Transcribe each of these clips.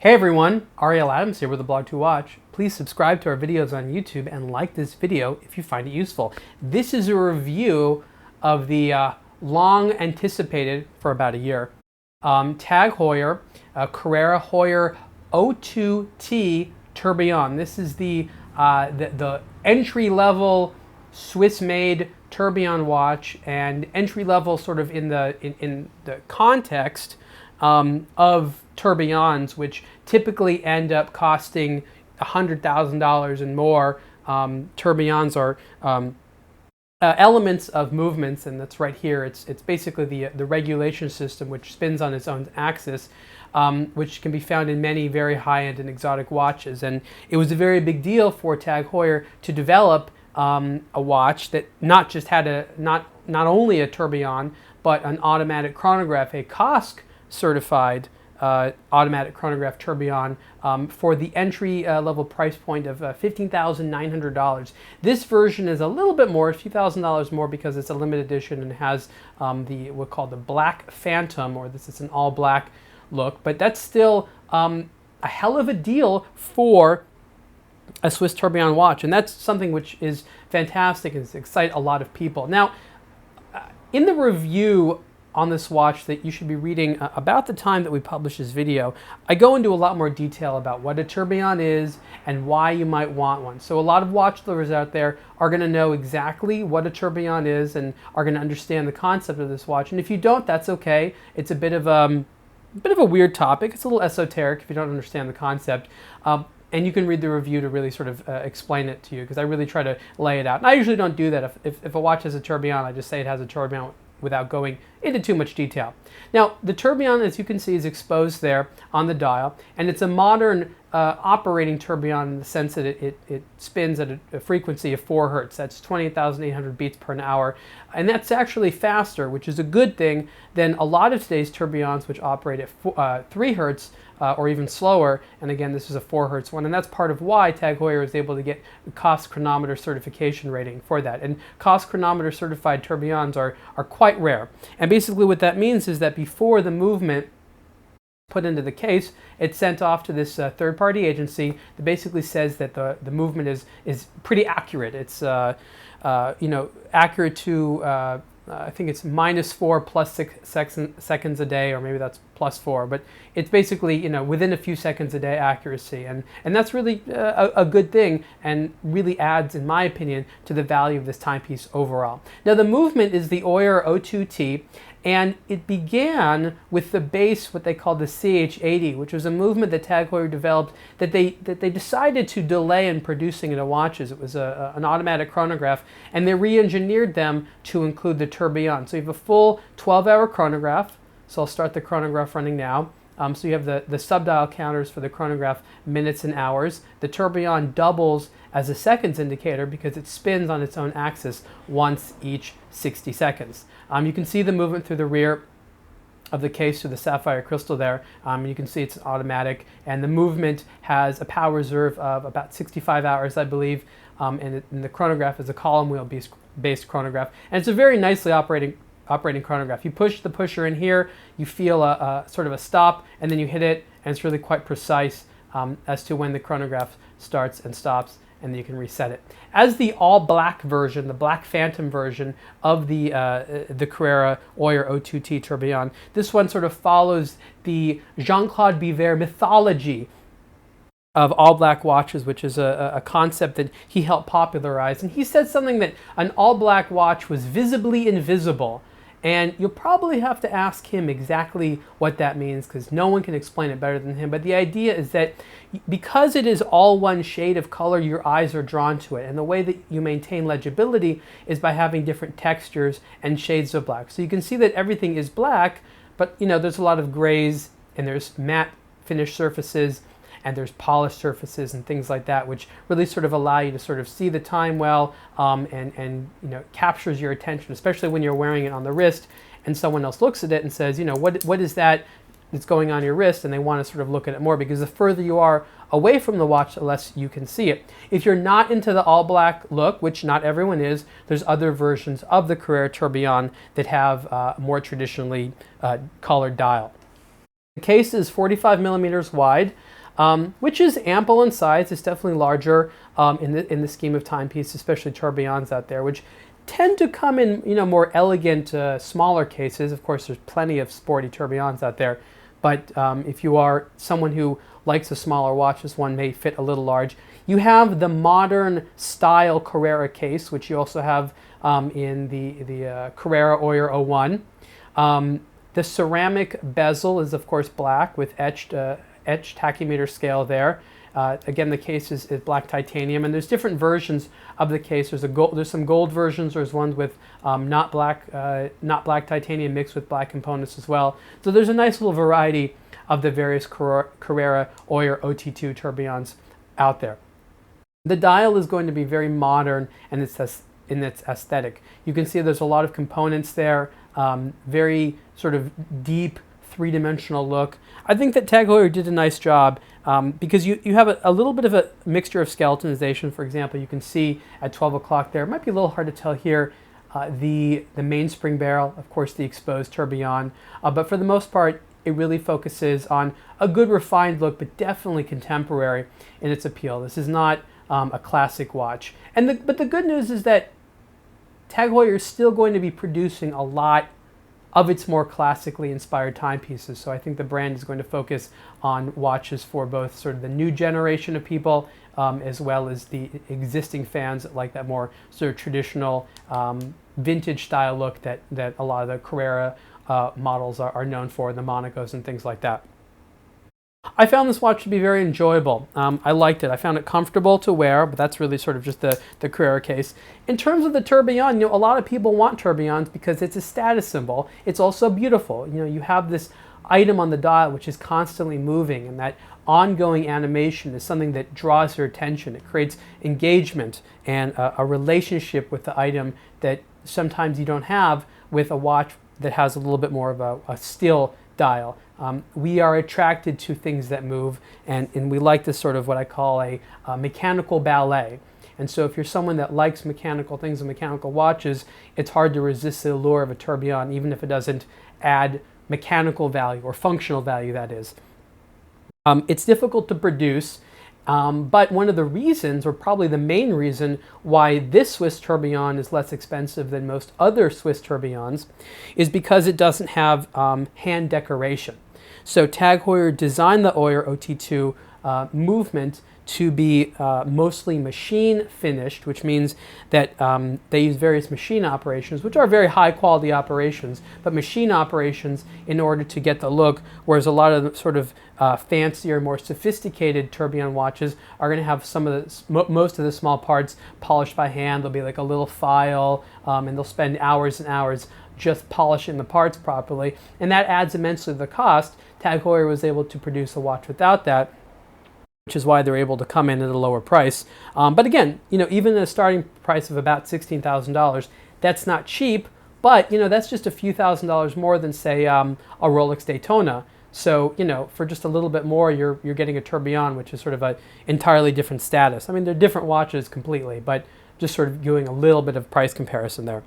Hey everyone, Ariel Adams here with aBlogtoWatch. Please subscribe to our videos on YouTube and like this video if you find it useful. This is a review of the long anticipated, for about a year, TAG Heuer Carrera Heuer-02T Tourbillon. This is the entry-level Swiss-made tourbillon watch, and entry-level sort of in the context of tourbillons, which typically end up costing $100,000 and more. Tourbillons are elements of movements, and that's right here. It's basically the regulation system, which spins on its own axis, which can be found in many very high-end and exotic watches. And it was a very big deal for TAG Heuer to develop a watch that not just had not only a tourbillon, but an automatic chronograph, a COSC certified automatic chronograph tourbillon for the entry level price point of $15,900. This version is a little bit more, a few $1,000s more, because it's a limited edition and has what's called the Black Phantom, or this is an all black look, but that's still a hell of a deal for a Swiss tourbillon watch, and that's something which is fantastic and excites a lot of people. Now, in the review on this watch that you should be reading about the time that we publish this video, I go into a lot more detail about what a tourbillon is and why you might want one. So a lot of watch lovers out there are going to know exactly what a tourbillon is and are going to understand the concept of this watch. And if you don't, that's okay. It's a bit of a weird topic. It's a little esoteric if you don't understand the concept. And you can read the review to really sort of explain it to you, because I really try to lay it out. And I usually don't do that. If a watch has a tourbillon, I just say it has a tourbillon without going into too much detail. Now, the tourbillon, as you can see, is exposed there on the dial, and it's a modern operating tourbillon in the sense that it spins at a frequency of 4 hertz. That's 28,800 beats per hour, and that's actually faster, which is a good thing, than a lot of today's tourbillons, which operate at 3 hertz or even slower. And again, this is a 4 hertz one, and that's part of why TAG Heuer was able to get the COSC chronometer certification rating for that. And COSC chronometer certified tourbillons are quite rare. And basically what that means is that before the movement put into the case, it's sent off to this third-party agency that basically says that the movement is pretty accurate. It's accurate to I think it's -4 plus 6 seconds a day, or maybe that's +4, but it's basically within a few seconds a day accuracy, and that's really a good thing, and really adds, in my opinion, to the value of this timepiece overall. Now, the movement is the Heuer-02T, and it began with the base, what they call the CH80, which was a movement that TAG Heuer developed that they decided to delay in producing in the watches. It was an automatic chronograph, and they re-engineered them to include the tourbillon. So you have a full 12-hour chronograph. So I'll start the chronograph running now. So you have the sub-dial counters for the chronograph, minutes and hours. The tourbillon doubles as a seconds indicator because it spins on its own axis once each 60 seconds. You can see the movement through the rear of the case through the sapphire crystal there. You can see it's automatic, and the movement has a power reserve of about 65 hours, I believe, and the chronograph is a column wheel based chronograph, and it's a very nicely operating chronograph. You push the pusher in here, you feel a sort of a stop, and then you hit it, and it's really quite precise as to when the chronograph starts and stops, and then you can reset it. As the all-black version, the Black Phantom version of the Carrera Heuer-02T Tourbillon, this one sort of follows the Jean-Claude Biver mythology of all-black watches, which is a concept that he helped popularize. And he said something that an all-black watch was visibly invisible. And you'll probably have to ask him exactly what that means, because no one can explain it better than him. But the idea is that because it is all one shade of color, your eyes are drawn to it. And the way that you maintain legibility is by having different textures and shades of black. So you can see that everything is black, but there's a lot of grays, and there's matte finished surfaces, and there's polished surfaces and things like that, which really sort of allow you to sort of see the time well, and captures your attention, especially when you're wearing it on the wrist and someone else looks at it and says, what is that that's going on your wrist, and they want to sort of look at it more, because the further you are away from the watch, the less you can see it. If you're not into the all-black look, which not everyone is, there's other versions of the Carrera Tourbillon that have more traditionally colored dial. The case is 45 millimeters wide, which is ample in size. It's definitely larger in the scheme of timepieces, especially tourbillons out there, which tend to come in more elegant, smaller cases. Of course, there's plenty of sporty tourbillons out there, but if you are someone who likes a smaller watch, this one may fit a little large. You have the modern style Carrera case, which you also have in the Carrera Heuer-01. The ceramic bezel is of course black with etched tachymeter scale there. Again, the case is black titanium, and there's different versions of the case. There's some gold versions. There's ones with not black titanium mixed with black components as well. So there's a nice little variety of the various Carrera Heuer-02T tourbillons out there. The dial is going to be very modern and in its aesthetic. You can see there's a lot of components there, very sort of deep three-dimensional look. I think that TAG Heuer did a nice job because you have a little bit of a mixture of skeletonization. For example, you can see at 12 o'clock there, it might be a little hard to tell here, the mainspring barrel, of course the exposed tourbillon, but for the most part it really focuses on a good refined look, but definitely contemporary in its appeal. This is not a classic watch. But the good news is that TAG Heuer is still going to be producing a lot of its more classically inspired timepieces. So I think the brand is going to focus on watches for both sort of the new generation of people as well as the existing fans that like that more sort of traditional vintage style look that a lot of the Carrera models are known for, the Monacos and things like that. I found this watch to be very enjoyable. I liked it. I found it comfortable to wear, but that's really sort of just the Carrera case. In terms of the tourbillon, a lot of people want tourbillons because it's a status symbol. It's also beautiful. You have this item on the dial which is constantly moving, and that ongoing animation is something that draws your attention. It creates engagement and a relationship with the item that sometimes you don't have with a watch that has a little bit more of a still dial. We are attracted to things that move, and we like this sort of what I call a mechanical ballet. And so if you're someone that likes mechanical things and mechanical watches, it's hard to resist the allure of a tourbillon, even if it doesn't add mechanical value or functional value, that is. It's difficult to produce, but one of the reasons, or probably the main reason, why this Swiss tourbillon is less expensive than most other Swiss tourbillons is because it doesn't have hand decoration. So TAG Heuer designed the Heuer-02T movement to be mostly machine finished, which means that they use various machine operations, which are very high quality operations, but machine operations in order to get the look, whereas a lot of the sort of fancier, more sophisticated tourbillon watches are going to have some of the most of the small parts polished by hand. There'll be like a little file, and they'll spend hours and hours just polishing the parts properly, and that adds immensely to the cost. TAG Heuer was able to produce a watch without that, which is why they're able to come in at a lower price. But again, even at a starting price of about $16,000, that's not cheap, but that's just a few $1,000s more than, say, a Rolex Daytona. So for just a little bit more, you're getting a tourbillon, which is sort of an entirely different status. I mean, they're different watches completely, but just sort of doing a little bit of price comparison there.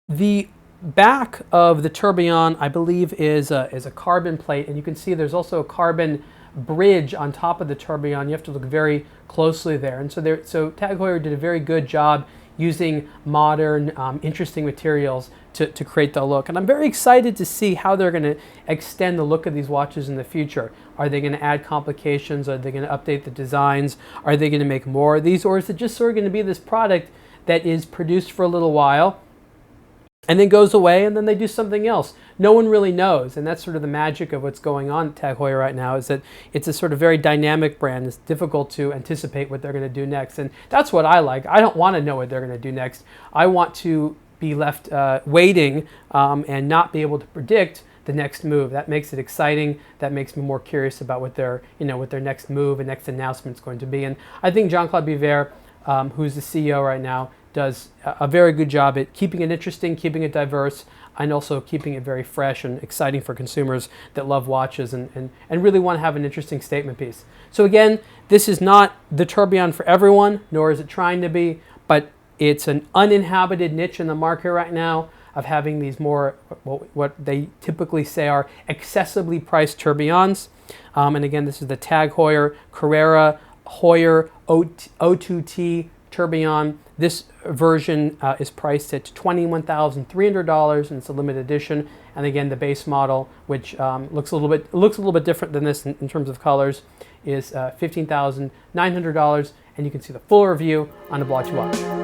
The back of the tourbillon, I believe, is a carbon plate, and you can see there's also a carbon bridge on top of the tourbillon. You have to look very closely there, and so TAG Heuer did a very good job using modern, interesting materials to create the look. And I'm very excited to see how they're going to extend the look of these watches in the future. Are they going to add complications? Are they going to update the designs? Are they going to make more of these, or is it just sort of going to be this product that is produced for a little while and then goes away, and then they do something else? No one really knows, and that's sort of the magic of what's going on at TAG Heuer right now, is that it's a sort of very dynamic brand. It's difficult to anticipate what they're going to do next, and that's what I like. I don't want to know what they're going to do next. I want to be left waiting and not be able to predict the next move. That makes it exciting. That makes me more curious about what their next move and next announcement is going to be. And I think Jean-Claude Biver, who's the CEO right now, does a very good job at keeping it interesting, keeping it diverse, and also keeping it very fresh and exciting for consumers that love watches and really want to have an interesting statement piece. So again, this is not the tourbillon for everyone, nor is it trying to be, but it's an uninhabited niche in the market right now. of having these more, what they typically say are accessibly priced tourbillons. And again, this is the Tag Heuer Carrera Heuer-02T Tourbillon. This version is priced at $21,300, and it's a limited edition. And again, the base model, which looks a little bit different than this in terms of colors, is $15,900. And you can see the full review on aBlogtoWatch.